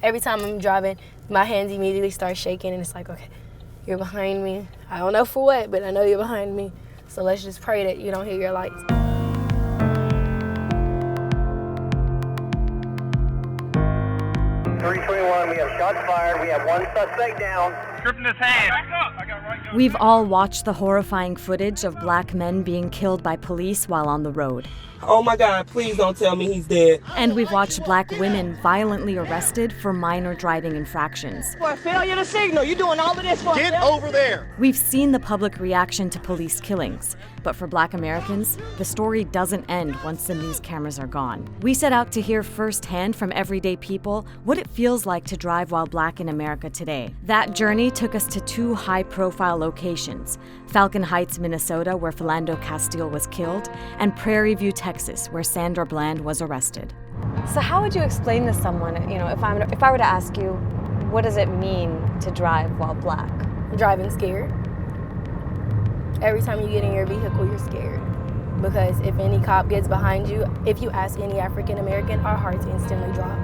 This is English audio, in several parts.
every time I'm driving, my hands immediately start shaking, and it's like, okay, you're behind me. I don't know for what, but I know you're behind me. So let's just pray that you don't hit your lights. 321, we have shots fired. We have one suspect down. Gripping his hand. Back up. I got right go. We've all watched the horrifying footage of black men being killed by police while on the road. Oh my God, please don't tell me he's dead. And we've watched black women violently arrested for minor driving infractions. For a failure to signal, you doing all of this for Get over there! We've seen the public reaction to police killings, but for black Americans, the story doesn't end once the news cameras are gone. We set out to hear firsthand from everyday people what it feels like to drive while black in America today. That journey took us to two high-profile locations, Falcon Heights, Minnesota, where Philando Castile was killed, and Prairie View, Texas, where Sandra Bland was arrested. So how would you explain to someone, if I were to ask you, what does it mean to drive while black? Driving scared. Every time you get in your vehicle, you're scared. Because if any cop gets behind you, if you ask any African American, our hearts instantly drop.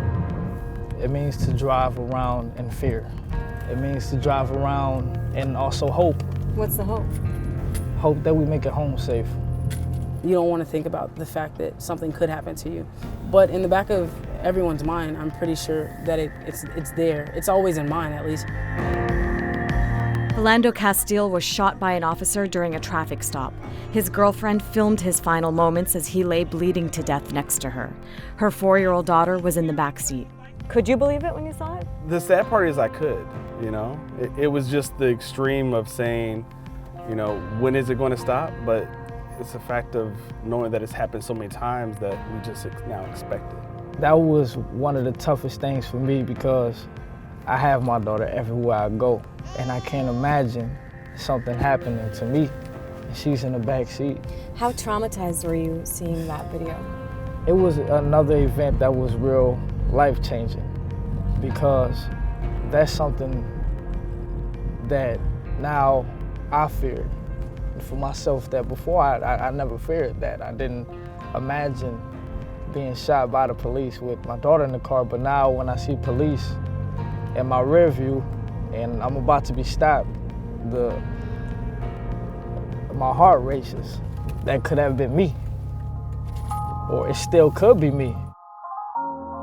It means to drive around in fear. It means to drive around and also hope. What's the hope? Hope that we make it home safe. You don't want to think about the fact that something could happen to you. But in the back of everyone's mind, I'm pretty sure that it's there. It's always in mind, at least. Philando Castile was shot by an officer during a traffic stop. His girlfriend filmed his final moments as he lay bleeding to death next to her. Her 4-year-old daughter was in the back seat. Could you believe it when you saw it? The sad part is I could, you know? It was just the extreme of saying, you know, when is it going to stop? But it's a fact of knowing that it's happened so many times that we just now expect it. That was one of the toughest things for me because I have my daughter everywhere I go, and I can't imagine something happening to me, and she's in the back seat. How traumatized were you seeing that video? It was another event that was real life-changing because that's something that now I feared for myself that before I never feared that. I didn't imagine being shot by the police with my daughter in the car, but now when I see police in my rear view and I'm about to be stopped, my heart races. That could have been me, or it still could be me.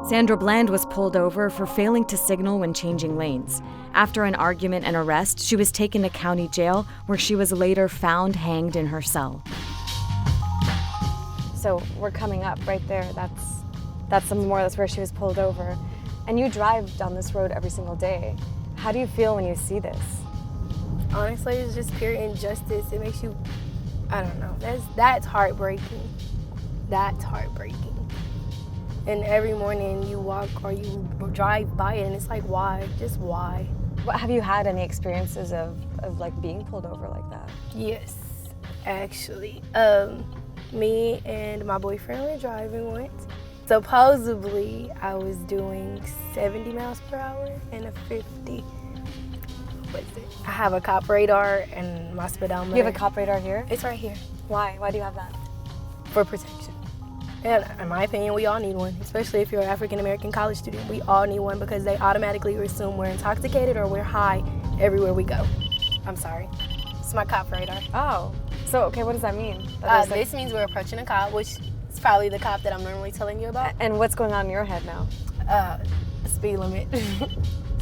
Sandra Bland was pulled over for failing to signal when changing lanes. After an argument and arrest, she was taken to county jail, where she was later found hanged in her cell. So we're coming up right there. That's where she was pulled over. And you drive down this road every single day. How do you feel when you see this? Honestly, it's just pure injustice. It makes you, I don't know, that's heartbreaking. That's heartbreaking. And every morning you walk or you drive by it and it's like, why? Just why? Have you had any experiences of like being pulled over like that? Yes, actually. Me and my boyfriend were driving once. Supposedly, I was doing 70 miles per hour and a 50. What is it? I have a cop radar and my speedometer. You have a cop radar here? It's right here. Why? Why do you have that? For protection. And in my opinion, we all need one, especially if you're an African-American college student. We all need one because they automatically assume we're intoxicated or we're high everywhere we go. I'm sorry. It's my cop radar. Oh. So, okay, what does that mean? This means we're approaching a cop, which is probably the cop that I'm normally telling you about. And what's going on in your head now? Speed limit.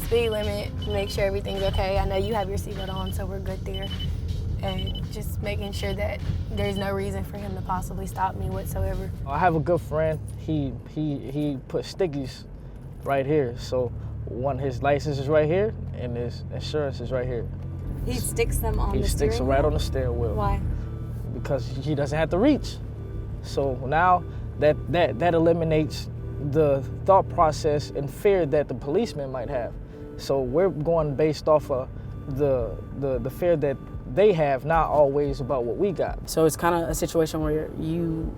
Speed limit, make sure everything's okay. I know you have your seatbelt on, so we're good there. And just making sure that there's no reason for him to possibly stop me whatsoever. I have a good friend. He put stickies right here. So his license is right here and his insurance is right here. He sticks them on the steering wheel? He sticks them right on the steering wheel. Why? Because he doesn't have to reach. So now that eliminates the thought process and fear that the policeman might have. So we're going based off of the fear that they have, not always about what we got. So it's kind of a situation where you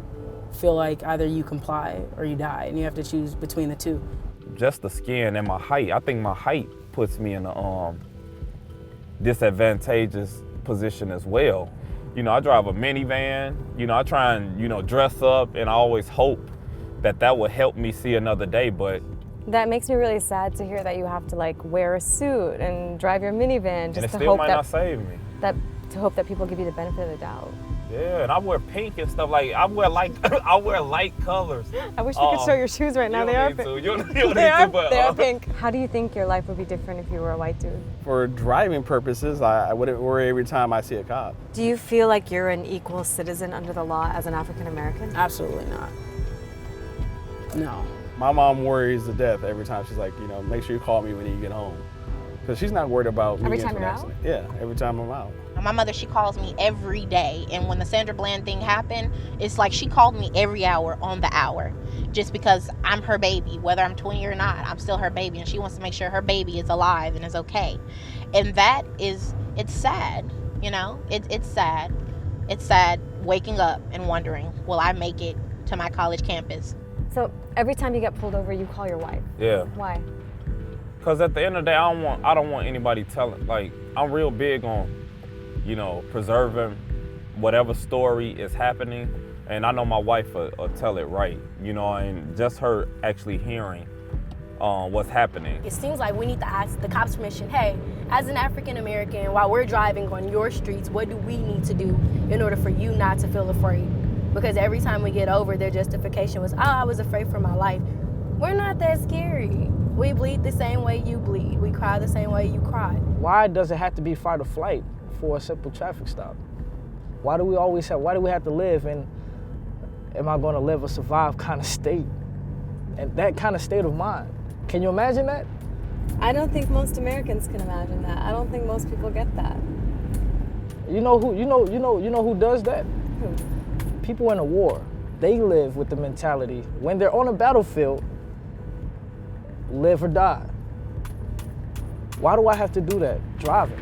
feel like either you comply or you die, and you have to choose between the two. Just the skin and my height. I think my height puts me in a disadvantageous position as well. You know, I drive a minivan. You know, I try and, dress up, and I always hope that will help me see another day. But That makes me really sad to hear that you have to like wear a suit and drive your minivan just And it to still hope might that not save me. to hope that people give you the benefit of the doubt. Yeah, and I wear pink and stuff. Like I wear light colors. I wish we could show your shoes right now. They are pink. You don't need to, but They are pink. How do you think your life would be different if you were a white dude? For driving purposes, I wouldn't worry every time I see a cop. Do you feel like you're an equal citizen under the law as an African American? Absolutely not. No. My mom worries to death every time. She's like, you know, make sure you call me when you get home. Because she's not worried about me Every getting time into an you're out? accident. Yeah, every time I'm out. My mother, she calls me every day. And when the Sandra Bland thing happened, it's like she called me every hour on the hour. Just because I'm her baby, whether I'm 20 or not, I'm still her baby. And she wants to make sure her baby is alive and is okay. And that is, it's sad, you know? It's sad. It's sad waking up and wondering, will I make it to my college campus? So every time you get pulled over, you call your wife. yeah. Why? Because at the end of the day, I don't want anybody telling. Like I'm real big on, you know, preserving whatever story is happening, and I know my wife will tell it right, you know, and just her actually hearing what's happening. It seems like we need to ask the cops permission. Hey, as an African American, while we're driving on your streets, what do we need to do in order for you not to feel afraid? Because every time we get over, their justification was, oh, I was afraid for my life. We're not that scary. We bleed the same way you bleed. We cry the same way you cry. Why does it have to be fight or flight for a simple traffic stop? Why do we have to live in, am I gonna live or survive kind of state? And that kind of state of mind. Can you imagine that? I don't think most Americans can imagine that. I don't think most people get that. You know who does that? Who? People in a war. They live with the mentality, when they're on a battlefield, live or die. Why do I have to do that? Driving.